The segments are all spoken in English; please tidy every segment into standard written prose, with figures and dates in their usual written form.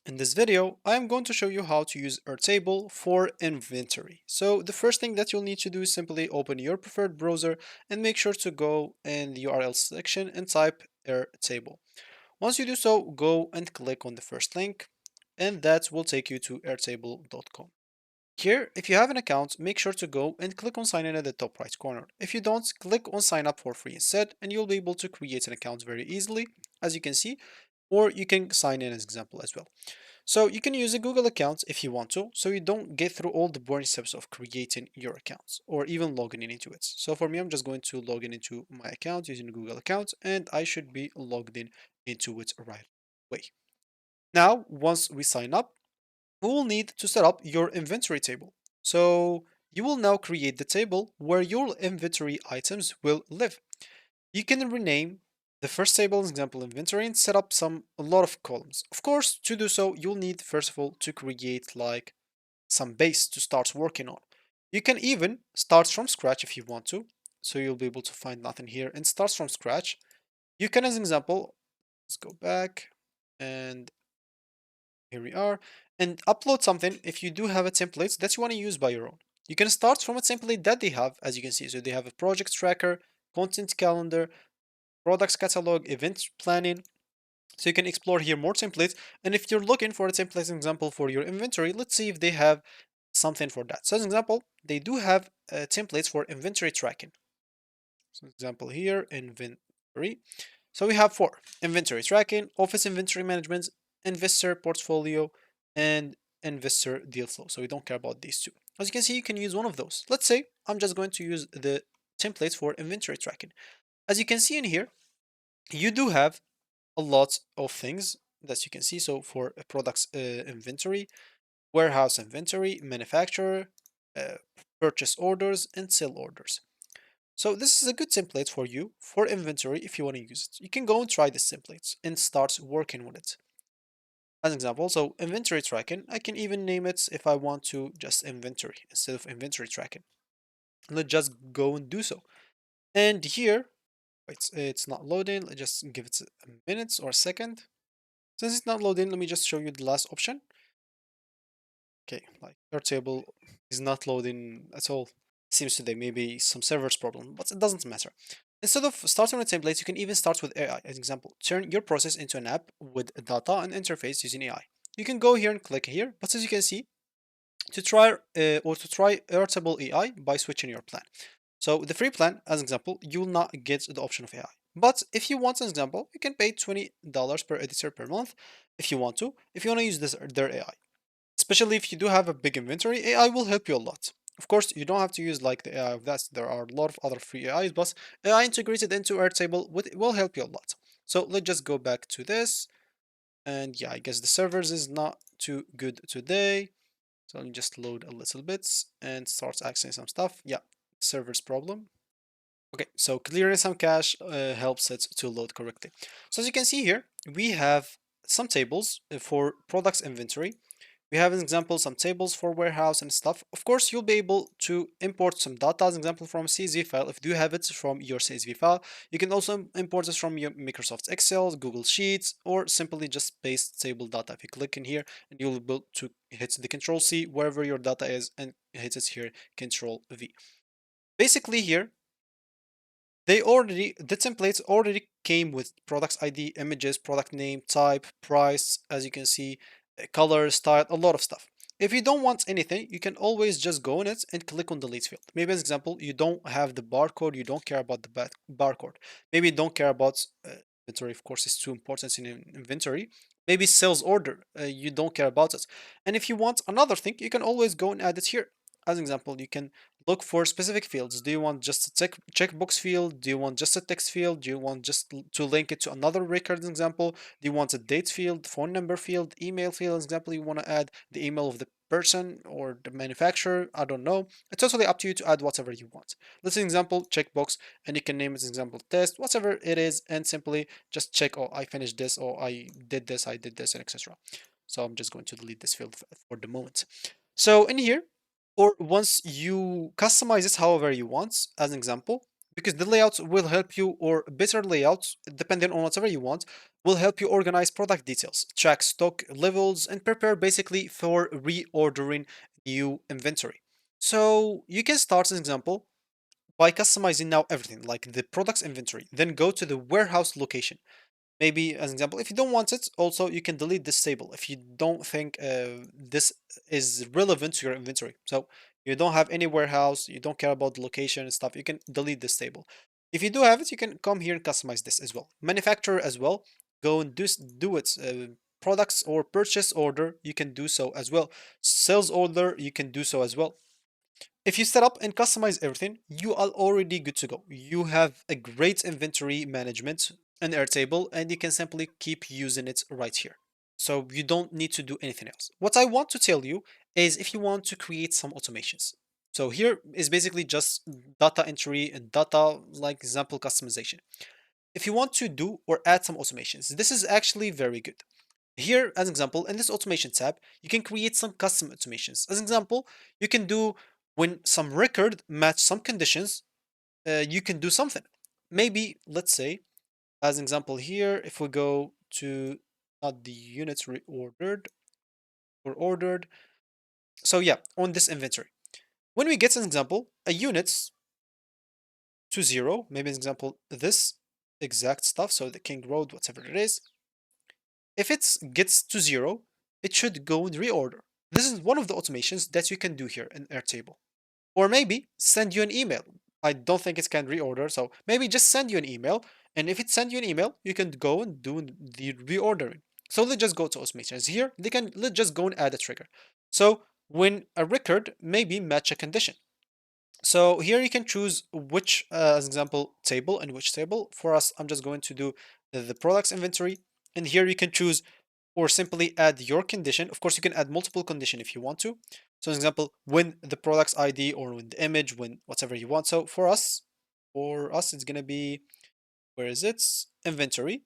In this video, I'm going to show you how to use Airtable for inventory. So the first thing that you'll need to do is simply open your preferred browser and make sure to go in the URL section and type Airtable. Once you do so, go and click on the first link, and that will take you to airtable.com. Here, if you have an account, make sure to go and click on sign in at the top right corner. If you don't, click on sign up for free instead, and you'll be able to create an account very easily, as you can see, or you can sign in as example as well. So you can use a Google account if you want to, so you don't get through all the boring steps of creating your accounts or even logging in into it. So for me, I'm just going to log in into my account using a Google account, and I should be logged in into it right away. Now, once we sign up, we will need to set up your inventory table. So you will now create the table where your inventory items will live. You can rename the first table as example inventory and set up a lot of columns. Of course, to do so, you'll need first of all to create like some base to start working on. You can even start from scratch if you want to. So you'll be able to find nothing here and start from scratch. You can, as an example, let's go back and here we are, and upload something if you do have a template that you want to use by your own. You can start from a template that they have, as you can see. So they have a project tracker, content calendar, products catalog, event planning. So you can explore here more templates. And if you're looking for a template example for your inventory, let's see if they have something for that. So as an example, they do have templates for inventory tracking. So example here, inventory. So we have four: inventory tracking, office inventory management, investor portfolio, and investor deal flow. So we don't care about these two. As you can see, you can use one of those. Let's say I'm just going to use the templates for inventory tracking. As you can see in here, you do have a lot of things that you can see. So for a products inventory, warehouse inventory, manufacturer, uh, purchase orders, and sale orders. So this is a good template for you for inventory if you want to use it. You can go and try this template and start working with it. As an example, so inventory tracking, I can even name it if I want to just inventory instead of inventory tracking. Let's just go and do so. And here, it's not loading. Let's just give it a minute or a second. Since it's not loading, let me just show you the last option. Okay, like your table is not loading at all. Seems today maybe some servers problem, but it doesn't matter. Instead of starting with templates, you can even start with AI. As example, turn your process into an app with data and interface using AI. You can go here and click here, but as you can see, to try Airtable AI by switching your plan. So the free plan, as an example, you will not get the option of AI. But if you want an example, you can pay $20 per editor per month if you want to. If you want to use their AI. Especially if you do have a big inventory, AI will help you a lot. Of course, you don't have to use like the AI of that. There are a lot of other free AIs, but AI integrated into Airtable will help you a lot. So let's just go back to this. And yeah, I guess the servers is not too good today. So let me just load a little bit and start accessing some stuff. Yeah, servers problem. Okay, so clearing some cache helps it to load correctly. So as you can see here, we have some tables for products inventory. We have an example, some tables for warehouse and stuff. Of course, you'll be able to import some data, as an example, from CSV file. If you do have it from your CSV file, you can also import this from your Microsoft Excel, Google Sheets, or simply just paste table data. If you click in here, and you'll be able to hit the Control C wherever your data is, and hit it here, Control V. Basically, here the templates already came with products ID, images, product name, type, price, as you can see, color, style, a lot of stuff. If you don't want anything, you can always just go in it and click on delete field. Maybe as example, you don't have the barcode, you don't care about the barcode. Maybe you don't care about inventory, of course, it's too important in inventory. Maybe sales order, you don't care about it. And if you want another thing, you can always go and add it here. As an example, you can look for specific fields. Do you want just a checkbox field? Do you want just a text field? Do you want just to link it to another record example? Do you want a date field, phone number field, email field example? You want to add the email of the person or the manufacturer? I don't know. It's totally up to you to add whatever you want. Let's say example checkbox, and you can name it example test, whatever it is, and simply just check, oh, I finished this, or I did this, and etc. So I'm just going to delete this field for the moment. So in here, or once you customize it however you want, as an example, because the layouts will help you, or better layouts, depending on whatever you want, will help you organize product details, track stock levels, and prepare basically for reordering new inventory. So you can start, as an example, by customizing now everything, like the product's inventory, then go to the warehouse location. Maybe as an example, if you don't want it, also you can delete this table if you don't think this is relevant to your inventory. So you don't have any warehouse, you don't care about the location and stuff, you can delete this table. If you do have it, you can come here and customize this as well. Manufacturer as well, go and do it. Products or purchase order, you can do so as well. Sales order, you can do so as well. If you set up and customize everything, you are already good to go. You have a great inventory management in Airtable, and you can simply keep using it right here. So you don't need to do anything else. What I want to tell you is if you want to create some automations. So here is basically just data entry and data like example customization. If you want to do or add some automations, this is actually very good. Here, as an example, in this automation tab, you can create some custom automations. As an example, you can do when some record match some conditions, you can do something. Maybe, let's say, as an example here, if we go to not the units reordered or ordered. So yeah, on this inventory, when we get an example, a units to 0, maybe an example, this exact stuff, so the King Road, whatever it is, if it gets to 0, it should go in reorder. This is one of the automations that you can do here in Airtable. Or maybe send you an email. I don't think it can reorder, so maybe just send you an email. And if it sends you an email, you can go and do the reordering. So let's just go to automations here. Let's just go and add a trigger. So when a record maybe match a condition. So here you can choose which, as example, table and which table. For us, I'm just going to do the products inventory. And here you can choose or simply add your condition. Of course, you can add multiple condition if you want to. So, an example, when the product's ID or when the image, when whatever you want. So for us, it's gonna be, where is it? Inventory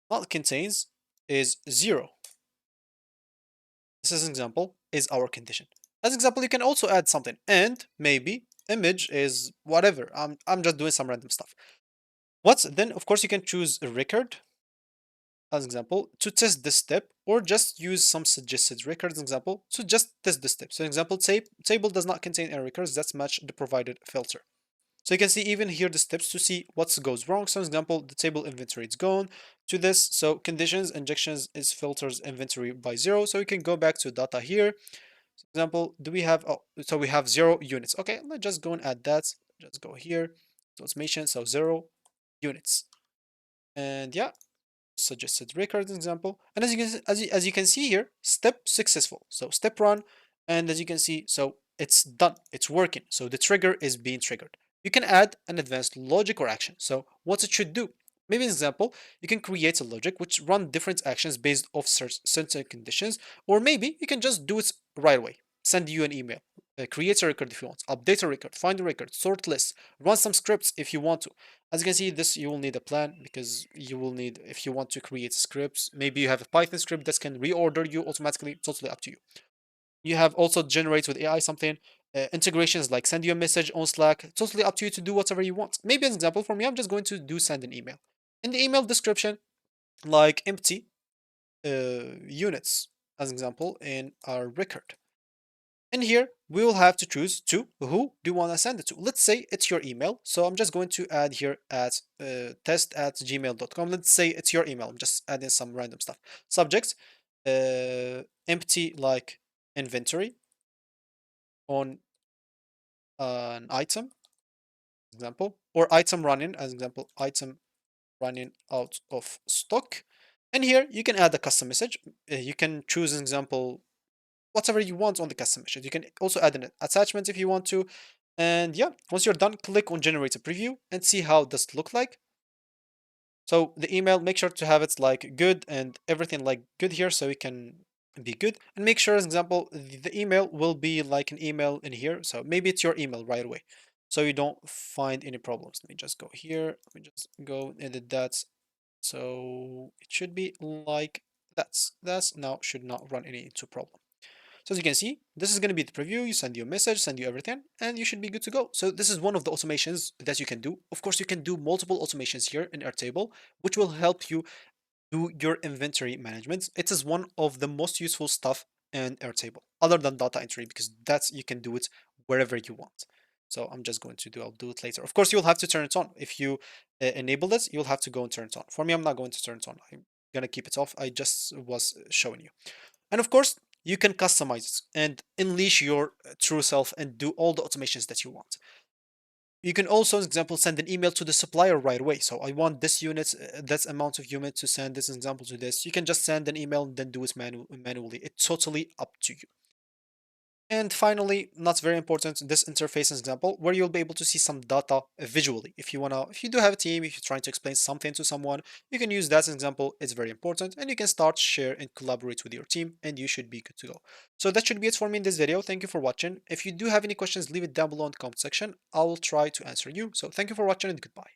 not contains is 0. This is an example, is our condition. As an example, you can also add something, and maybe image is whatever. I'm just doing some random stuff. What's then? Of course, you can choose a record as example to test this step, or just use some suggested records example to just test this step. So example, table does not contain any records that match the provided filter. So you can see even here the steps to see what goes wrong. So example, the table inventory is gone to this. So conditions injections is filters inventory by 0. So you can go back to data here. So example, do we have, oh, so we have 0 units. Okay, let's just go and add that. Just go here to automation. So 0 units. And yeah, suggested record example. And as you can see here, step successful. So step run, and as you can see, so it's done. It's working. So the trigger is being triggered. You can add an advanced logic or action. So what it should do. Maybe an example, you can create a logic which run different actions based off certain conditions, or maybe you can just do it right away. Send you an email, create a record if you want, update a record, find a record, sort lists, run some scripts if you want to. As you can see, this you will need a plan because you will need, if you want to create scripts, maybe you have a Python script that can reorder you automatically, totally up to you. You have also generate with AI something, integrations like send you a message on Slack, totally up to you to do whatever you want. Maybe an example for me, I'm just going to do send an email. In the email description, like empty units, as an example, in our record. And here we will have to choose to who do you want to send it to. Let's say it's your email. So I'm just going to add here at test@gmail.com. Let's say it's your email. I'm just adding some random stuff. Subject, empty like inventory on an item, example, or item running, as example, item running out of stock. And here you can add a custom message. You can choose an example whatever you want on the custom message. You can also add an attachment if you want to. And yeah, once you're done, click on generate a preview and see how this look like. So the email, make sure to have it like good and everything like good here so it can be good. And make sure, as example, the email will be like an email in here. So maybe it's your email right away, so you don't find any problems. Let me just go here. Let me just go edit that. So it should be like that's now should not run any into problem. So as you can see, this is going to be the preview. You send you a message, send you everything, and you should be good to go. So this is one of the automations that you can do. Of course, you can do multiple automations here in Airtable, which will help you do your inventory management. It is one of the most useful stuff in Airtable, other than data entry, because that's you can do it wherever you want. So I'm just going to do, I'll do it later. Of course, you'll have to turn it on. If you enable this, you'll have to go and turn it on. For me, I'm not going to turn it on. I'm gonna keep it off. I just was showing you. And of course, you can customize it and unleash your true self and do all the automations that you want. You can also, as example, send an email to the supplier right away. So I want this unit, this amount of unit to send this example to this. You can just send an email and then do it manually. It's totally up to you. And finally, not very important, this interface example where you'll be able to see some data visually. If you do have a team, if you're trying to explain something to someone, you can use that as an example. It's very important, and you can start, share, and collaborate with your team, and you should be good to go. So that should be it for me in this video. Thank you for watching. If you do have any questions, leave it down below in the comment section. I will try to answer you. So thank you for watching and goodbye.